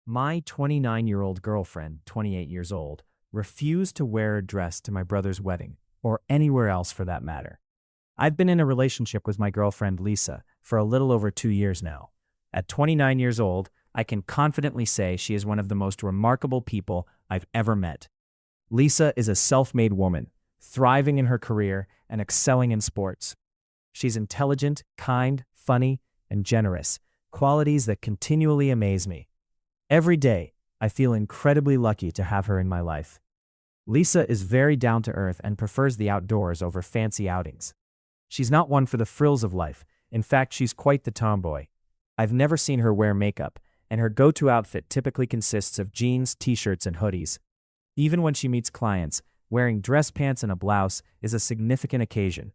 My 29-year-old girlfriend, 28 years old, refused to wear a dress to my brother's wedding, or anywhere else for that matter. I've been in a relationship with my girlfriend Lisa for a little over 2 years now. At 29 years old, I can confidently say she is one of the most remarkable people I've ever met. Lisa is a self-made woman, thriving in her career and excelling in sports. She's intelligent, kind, funny, and generous, qualities that continually amaze me. Every day, I feel incredibly lucky to have her in my life. Lisa is very down-to-earth and prefers the outdoors over fancy outings. She's not one for the frills of life. In fact, she's quite the tomboy. I've never seen her wear makeup, and her go-to outfit typically consists of jeans, t-shirts, and hoodies. Even when she meets clients, wearing dress pants and a blouse is a significant occasion.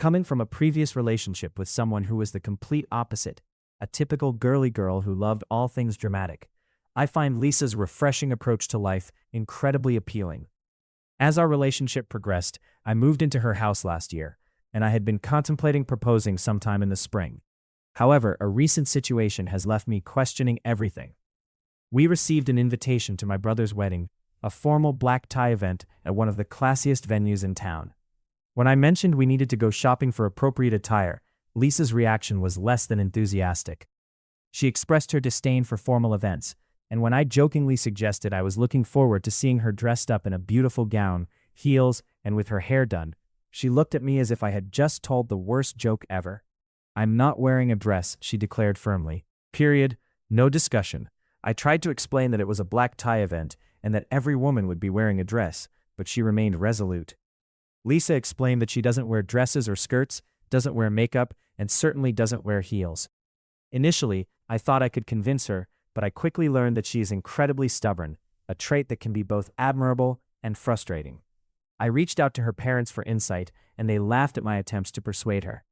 Coming from a previous relationship with someone who was the complete opposite, a typical girly girl who loved all things dramatic, I find Lisa's refreshing approach to life incredibly appealing. As our relationship progressed, I moved into her house last year, and I had been contemplating proposing sometime in the spring. However, a recent situation has left me questioning everything. We received an invitation to my brother's wedding, a formal black tie event at one of the classiest venues in town. When I mentioned we needed to go shopping for appropriate attire, Lisa's reaction was less than enthusiastic. She expressed her disdain for formal events, and when I jokingly suggested I was looking forward to seeing her dressed up in a beautiful gown, heels, and with her hair done, she looked at me as if I had just told the worst joke ever. "I'm not wearing a dress," she declared firmly. Period. No discussion. I tried to explain that it was a black tie event and that every woman would be wearing a dress, but she remained resolute. Lisa explained that she doesn't wear dresses or skirts, doesn't wear makeup, and certainly doesn't wear heels. Initially, I thought I could convince her, but I quickly learned that she is incredibly stubborn, a trait that can be both admirable and frustrating. I reached out to her parents for insight, and they laughed at my attempts to persuade her.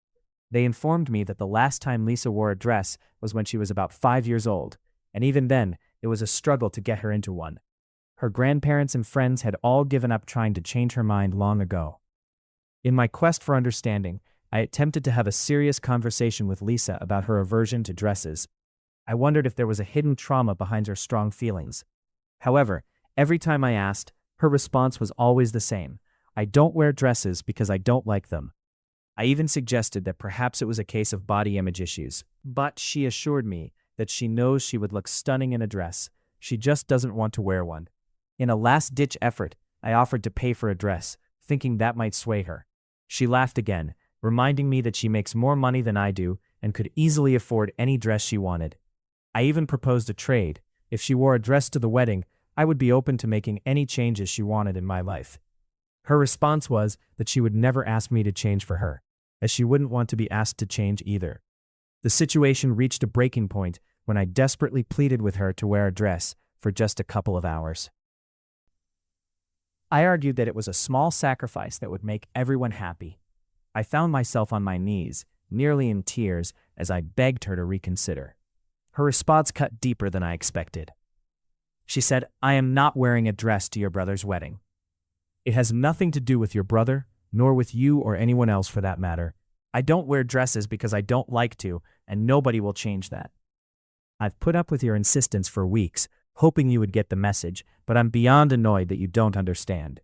They informed me that the last time Lisa wore a dress was when she was about 5 years old, and even then, it was a struggle to get her into one. Her grandparents and friends had all given up trying to change her mind long ago. In my quest for understanding, I attempted to have a serious conversation with Lisa about her aversion to dresses. I wondered if there was a hidden trauma behind her strong feelings. However, every time I asked, her response was always the same: "I don't wear dresses because I don't like them." I even suggested that perhaps it was a case of body image issues, but she assured me that she knows she would look stunning in a dress. She just doesn't want to wear one. In a last-ditch effort, I offered to pay for a dress, thinking that might sway her. She laughed again, reminding me that she makes more money than I do and could easily afford any dress she wanted. I even proposed a trade. If she wore a dress to the wedding, I would be open to making any changes she wanted in my life. Her response was that she would never ask me to change for her, as she wouldn't want to be asked to change either. The situation reached a breaking point when I desperately pleaded with her to wear a dress for just a couple of hours. I argued that it was a small sacrifice that would make everyone happy. I found myself on my knees, nearly in tears, as I begged her to reconsider. Her response cut deeper than I expected. She said, "I am not wearing a dress to your brother's wedding. It has nothing to do with your brother, nor with you or anyone else for that matter. I don't wear dresses because I don't like to, and nobody will change that. I've put up with your insistence for weeks, hoping you would get the message, but I'm beyond annoyed that you don't understand.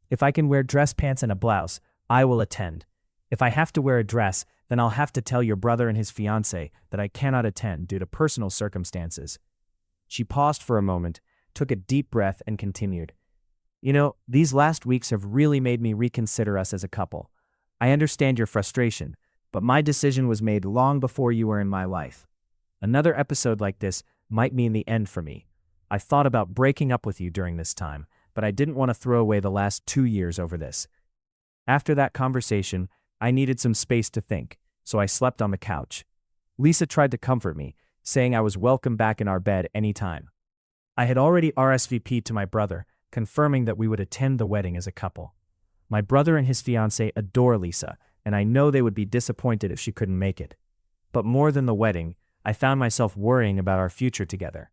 If I can wear dress pants and a blouse, I will attend. If I have to wear a dress, then I'll have to tell your brother and his fiancée that I cannot attend due to personal circumstances." She paused for a moment, took a deep breath, and continued, "You know, these last weeks have really made me reconsider us as a couple. I understand your frustration, but my decision was made long before you were in my life. Another episode like this might mean the end for me. I thought about breaking up with you during this time, but I didn't want to throw away the last 2 years over this." After that conversation, I needed some space to think, so I slept on the couch. Lisa tried to comfort me, saying I was welcome back in our bed any time. I had already RSVP'd to my brother, confirming that we would attend the wedding as a couple. My brother and his fiancée adore Lisa, and I know they would be disappointed if she couldn't make it. But more than the wedding, I found myself worrying about our future together.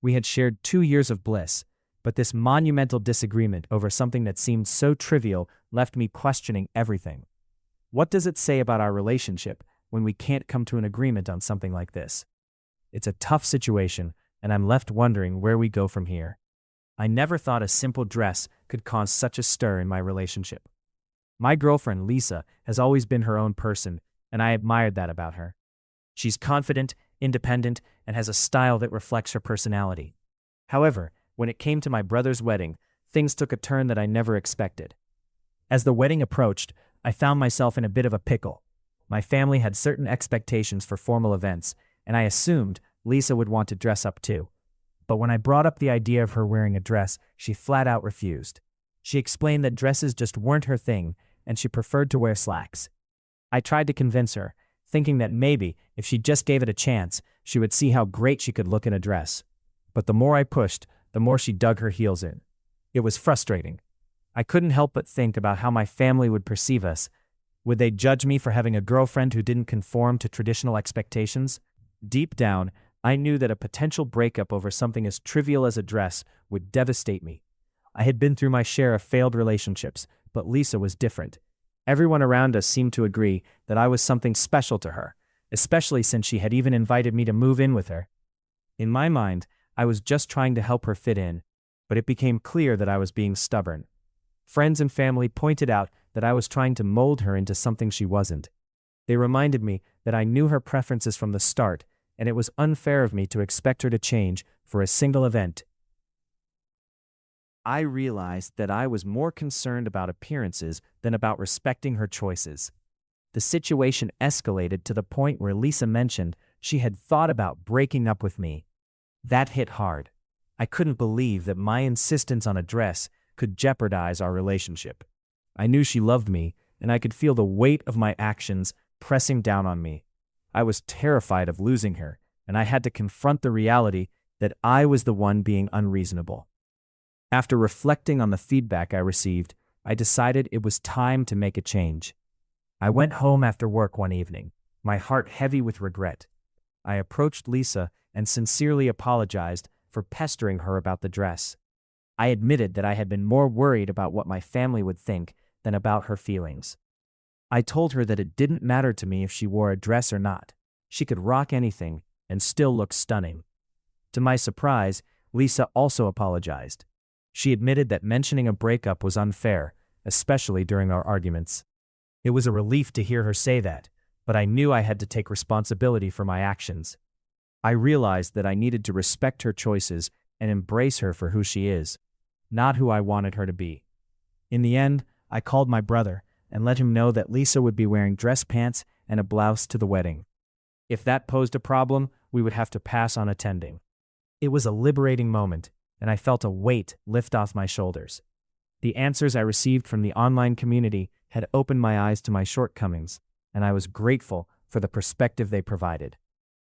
We had shared 2 years of bliss, but this monumental disagreement over something that seemed so trivial left me questioning everything. What does it say about our relationship when we can't come to an agreement on something like this? It's a tough situation, and I'm left wondering where we go from here. I never thought a simple dress could cause such a stir in my relationship. My girlfriend, Lisa, has always been her own person, and I admired that about her. She's confident, independent, and has a style that reflects her personality. However, when it came to my brother's wedding, things took a turn that I never expected. As the wedding approached, I found myself in a bit of a pickle. My family had certain expectations for formal events, and I assumed Lisa would want to dress up too. But when I brought up the idea of her wearing a dress, she flat out refused. She explained that dresses just weren't her thing, and she preferred to wear slacks. I tried to convince her, thinking that maybe, if she just gave it a chance, she would see how great she could look in a dress. But the more I pushed, the more she dug her heels in. It was frustrating. I couldn't help but think about how my family would perceive us. Would they judge me for having a girlfriend who didn't conform to traditional expectations? Deep down, I knew that a potential breakup over something as trivial as a dress would devastate me. I had been through my share of failed relationships, but Lisa was different. Everyone around us seemed to agree that I was something special to her, especially since she had even invited me to move in with her. In my mind, I was just trying to help her fit in, but it became clear that I was being stubborn. Friends and family pointed out that I was trying to mold her into something she wasn't. They reminded me that I knew her preferences from the start, and it was unfair of me to expect her to change for a single event. I realized that I was more concerned about appearances than about respecting her choices. The situation escalated to the point where Lisa mentioned she had thought about breaking up with me. That hit hard. I couldn't believe that my insistence on a dress could jeopardize our relationship. I knew she loved me, and I could feel the weight of my actions pressing down on me. I was terrified of losing her, and I had to confront the reality that I was the one being unreasonable. After reflecting on the feedback I received, I decided it was time to make a change. I went home after work one evening, my heart heavy with regret. I approached Lisa and sincerely apologized for pestering her about the dress. I admitted that I had been more worried about what my family would think than about her feelings. I told her that it didn't matter to me if she wore a dress or not. She could rock anything and still look stunning. To my surprise, Lisa also apologized. She admitted that mentioning a breakup was unfair, especially during our arguments. It was a relief to hear her say that, but I knew I had to take responsibility for my actions. I realized that I needed to respect her choices and embrace her for who she is, not who I wanted her to be. In the end, I called my brother and let him know that Lisa would be wearing dress pants and a blouse to the wedding. If that posed a problem, we would have to pass on attending. It was a liberating moment, and I felt a weight lift off my shoulders. The answers I received from the online community had opened my eyes to my shortcomings, and I was grateful for the perspective they provided.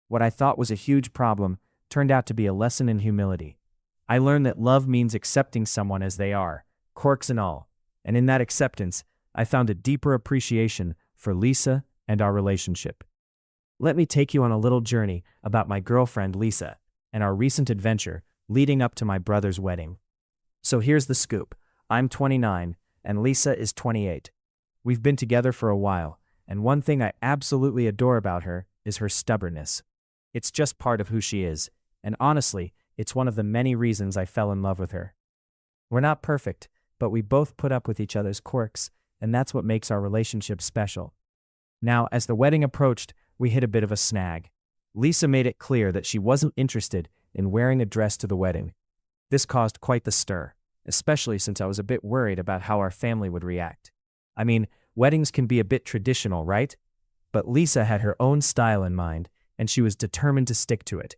What I thought was a huge problem turned out to be a lesson in humility. I learned that love means accepting someone as they are, quirks and all, and in that acceptance, I found a deeper appreciation for Lisa and our relationship. Let me take you on a little journey about my girlfriend Lisa and our recent adventure leading up to my brother's wedding. So here's the scoop. I'm 29 and Lisa is 28. We've been together for a while, and one thing I absolutely adore about her is her stubbornness. It's just part of who she is, and honestly, it's one of the many reasons I fell in love with her. We're not perfect, but we both put up with each other's quirks, and that's what makes our relationship special. Now, as the wedding approached, we hit a bit of a snag. Lisa made it clear that she wasn't interested in wearing a dress to the wedding. This caused quite the stir, especially since I was a bit worried about how our family would react. I mean, weddings can be a bit traditional, right? But Lisa had her own style in mind, and she was determined to stick to it.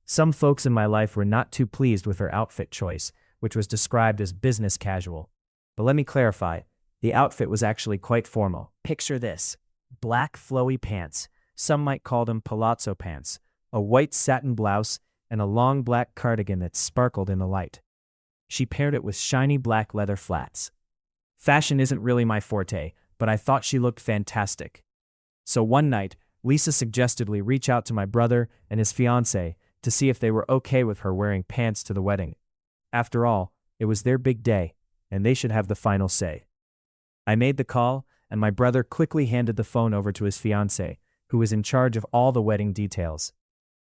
Some folks in my life were not too pleased with her outfit choice, which was described as business casual. But let me clarify, the outfit was actually quite formal. Picture this: black flowy pants, some might call them palazzo pants, a white satin blouse, and a long black cardigan that sparkled in the light. She paired it with shiny black leather flats. Fashion isn't really my forte, but I thought she looked fantastic. So one night, Lisa suggested we reach out to my brother and his fiancée to see if they were okay with her wearing pants to the wedding. After all, it was their big day, and they should have the final say. I made the call, and my brother quickly handed the phone over to his fiancée, who was in charge of all the wedding details.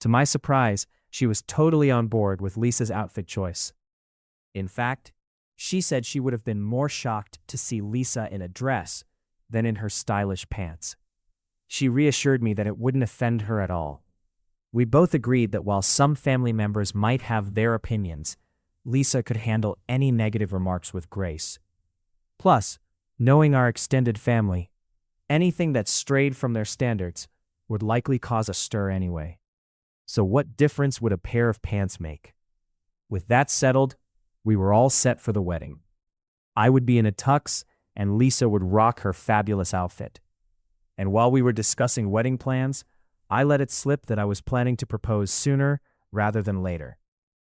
To my surprise, She was totally on board with Lisa's outfit choice. In fact, she said she would have been more shocked to see Lisa in a dress than in her stylish pants. She reassured me that it wouldn't offend her at all. We both agreed that while some family members might have their opinions, Lisa could handle any negative remarks with grace. Plus, knowing our extended family, anything that strayed from their standards would likely cause a stir anyway. So what difference would a pair of pants make? With that settled, we were all set for the wedding. I would be in a tux, and Lisa would rock her fabulous outfit. And while we were discussing wedding plans, I let it slip that I was planning to propose sooner rather than later.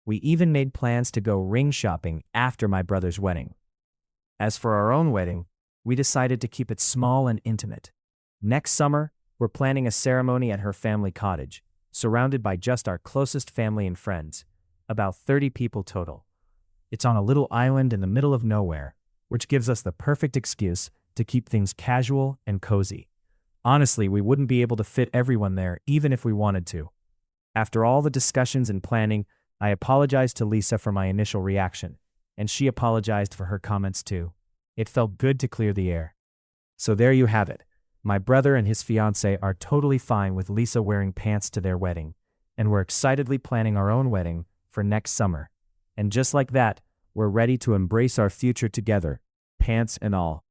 We even made plans to go ring shopping after my brother's wedding. As for our own wedding, we decided to keep it small and intimate. Next summer, we're planning a ceremony at her family cottage, surrounded by just our closest family and friends, about 30 people total. It's on a little island in the middle of nowhere, which gives us the perfect excuse to keep things casual and cozy. Honestly, we wouldn't be able to fit everyone there even if we wanted to. After all the discussions and planning, I apologized to Lisa for my initial reaction, and she apologized for her comments too. It felt good to clear the air. So there you have it. My brother and his fiancée are totally fine with Lisa wearing pants to their wedding, and we're excitedly planning our own wedding for next summer. And just like that, we're ready to embrace our future together, pants and all.